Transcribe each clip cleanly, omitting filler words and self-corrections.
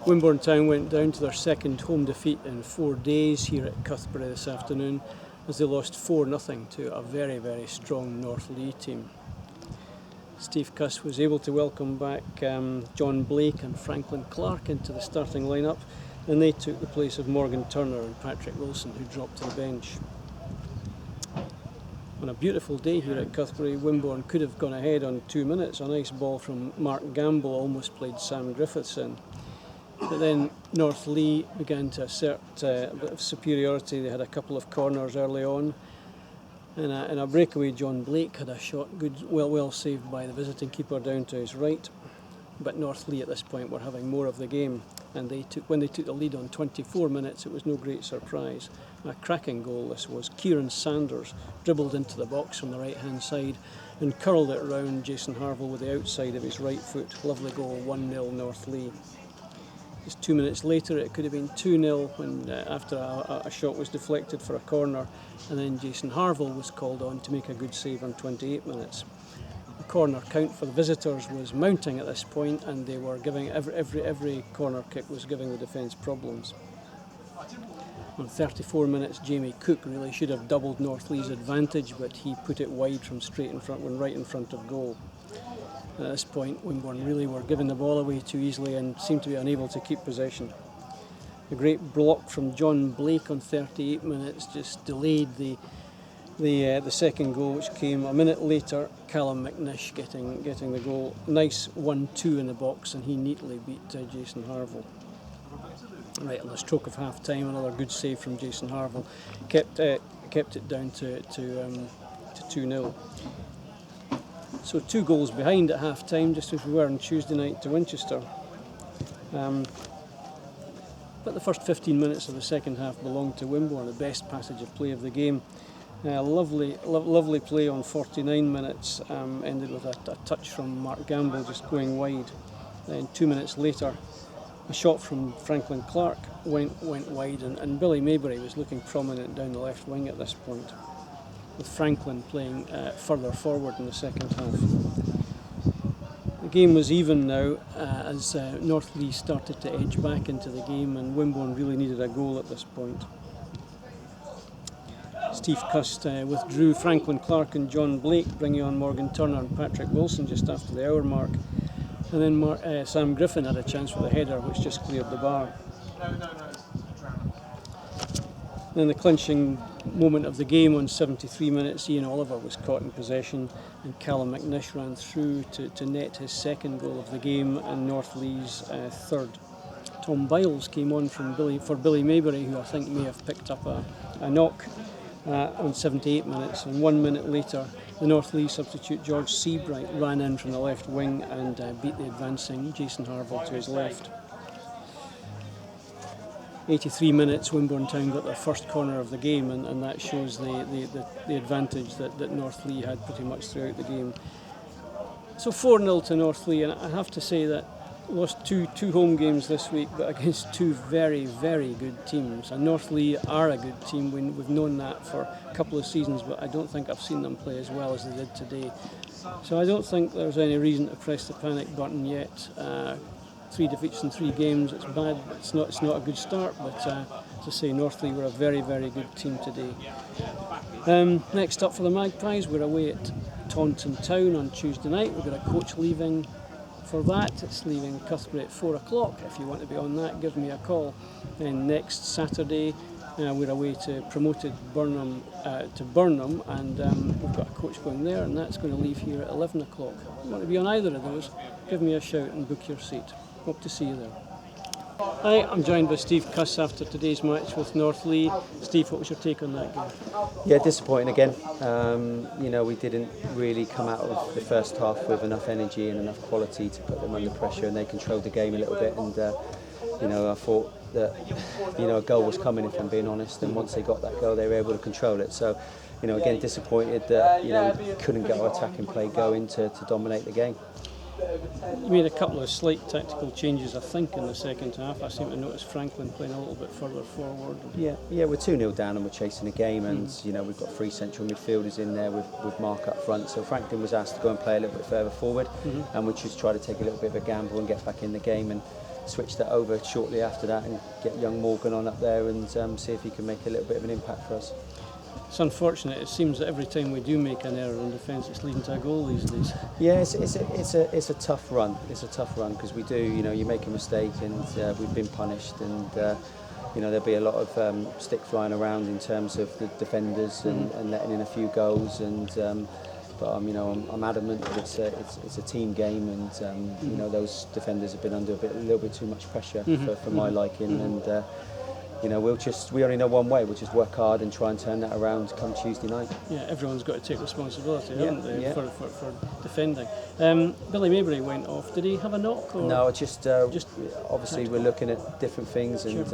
Wimborne Town went down to their second home defeat in 4 days here at Cuthbury this afternoon as they lost 4-0 to a very, very strong North Leigh team. Steve Cuss was able to welcome back John Blake and Franklin Clark into the starting lineup, and they took the place of Morgan Turner and Patrick Wilson, who dropped to the bench. On a beautiful day here at Cuthbury, Wimborne could have gone ahead on 2 minutes. A nice ball from Mark Gamble almost played Sam Griffiths in. But then North Leigh began to assert a bit of superiority. They had a couple of corners early on. In a breakaway, John Blake had a shot well saved by the visiting keeper down to his right. But North Leigh at this point were having more of the game, and when they took the lead on 24 minutes, it was no great surprise. A cracking goal this was. Kieran Sanders dribbled into the box from the right hand side and curled it round Jason Harville with the outside of his right foot. Lovely goal, 1-0 North Leigh. Just 2 minutes later it could have been 2-0 when after a shot was deflected for a corner, and then Jason Harville was called on to make a good save on 28 minutes. The corner count for the visitors was mounting at this point, and they were giving every corner kick was giving the defence problems. On 34 minutes, Jamie Cook really should have doubled North Leigh's advantage, but he put it wide from straight in front, when right in front of goal. At this point, Wimborne really were giving the ball away too easily and seemed to be unable to keep possession. A great block from John Blake on 38 minutes just delayed the second goal, which came a minute later. Callum McNish getting the goal. Nice 1-2 in the box, and he neatly beat Jason Harville. Right on the stroke of half time, another good save from Jason Harville kept it down to 2-0. So 2 goals behind at half time, just as we were on Tuesday night to Winchester. But the first 15 minutes of the second half belonged to Wimborne, the best passage of play of the game. Lovely play on 49 minutes, ended with a touch from Mark Gamble just going wide. Then 2 minutes later, a shot from Franklin Clark went wide, and Billy Maybury was looking prominent down the left wing at this point, with Franklin playing further forward in the second half. The game was even now as North Leigh started to edge back into the game, and Wimborne really needed a goal at this point. Steve Cust withdrew Franklin Clark and John Blake, bringing on Morgan Turner and Patrick Wilson just after the hour mark. And then Sam Griffin had a chance with a header which just cleared the bar. Then the clinching moment of the game on 73 minutes, Ian Oliver was caught in possession, and Callum McNish ran through to net his second goal of the game and North Leigh's third. Tom Biles came on for Billy Maybury, who I think may have picked up a knock on 78 minutes, and 1 minute later the North Leigh substitute George Seabright ran in from the left wing and beat the advancing Jason Harville to his left. 83 minutes, Wimborne Town got their first corner of the game, and that shows the advantage that North Leigh had pretty much throughout the game. So 4-0 to North Leigh, and I have to say that lost two home games this week, but against 2 very, very good teams. And North Leigh are a good team. We've known that for a couple of seasons, but I don't think I've seen them play as well as they did today. So I don't think there's any reason to press the panic button yet. 3 defeats in 3 games, it's bad, it's not a good start, but as I say, North Leigh were a very, very good team today. Next up for the Magpies, we're away at Taunton Town on Tuesday night. We've got a coach leaving for that. It's leaving Cuthbury at 4 o'clock. If you want to be on that, give me a call. Then next Saturday we're away to promoted Burnham, and we've got a coach going there, and that's going to leave here at 11 o'clock. If you want to be on either of those, give me a shout and book your seat. Hope to see you there. Hi, I'm joined by Steve Cuss after today's match with North Leigh. Steve, what was your take on that game? Yeah, disappointing again. We didn't really come out of the first half with enough energy and enough quality to put them under pressure, and they controlled the game a little bit. And I thought that a goal was coming, if I'm being honest. And once they got that goal, they were able to control it. So, again, disappointed that we couldn't get our attacking play going to dominate the game. You made a couple of slight tactical changes, I think, in the second half. I seem to notice Franklin playing a little bit further forward. Yeah, we're 2-0 down and we're chasing the game, and we've got 3 central midfielders in there with Mark up front. So Franklin was asked to go and play a little bit further forward, and we just try to take a little bit of a gamble and get back in the game. And switch that over shortly after that and get young Morgan on up there and see if he can make a little bit of an impact for us. It's unfortunate. It seems that every time we do make an error in defence, it's leading to a goal these days. Yeah, it's a tough run. It's a tough run because we do, you make a mistake and we've been punished, and there'll be a lot of stick flying around in terms of the defenders and letting in a few goals. But I'm adamant that it's a team game, and those defenders have been under a little bit too much pressure for my liking, and. We only know one way, which is work hard and try and turn that around come Tuesday night. Yeah, everyone's got to take responsibility, haven't they, yeah. for defending. Billy Maybury went off. Did he have a knock? Or? No, just obviously we're looking at different things, and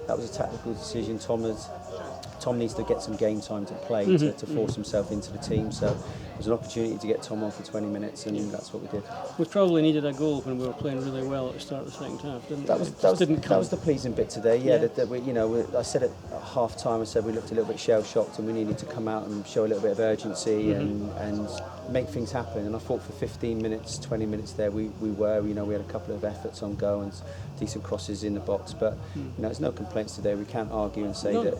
that was a tactical decision. Tom needs to get some game time to play to force himself into the team. So it was an opportunity to get Tom on for 20 minutes, and that's what we did. We probably needed a goal when we were playing really well at the start of the second half, didn't we? That was the pleasing bit today. Yeah, that we, I said at half time, I said we looked a little bit shell shocked, and we needed to come out and show a little bit of urgency and make things happen. And I thought for 15 minutes, 20 minutes there, we were. We had a couple of efforts on goal and decent crosses in the box, but there's no complaints today. We can't argue and say that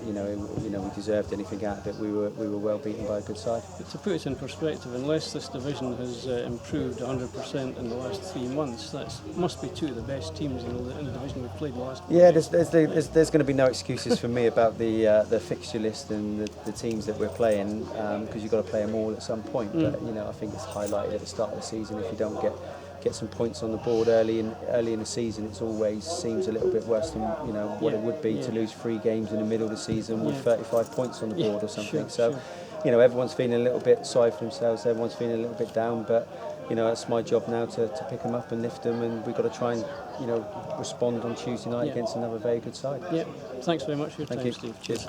we deserved anything out of it. We were well beaten by a good side. But to put it in perspective, unless this division has improved 100% in the last 3 months, that must be two of the best teams in the division we've played the last. Yeah, there's going to be no excuses for me about the fixture list and the teams that we're playing, because you've got to play them all at some point. But I think it's highlighted at the start of the season. If you don't get some points on the board early in the season, it always seems a little bit worse than what it would be to lose 3 games in the middle of the season with 35 points on the board or something. Sure. Everyone's feeling a little bit sorry for themselves, everyone's feeling a little bit down, but it's my job now to pick them up and lift them, and we've got to try and respond on Tuesday night against another very good side. Yeah, thanks very much for your Thank time, you. Steve. Cheers.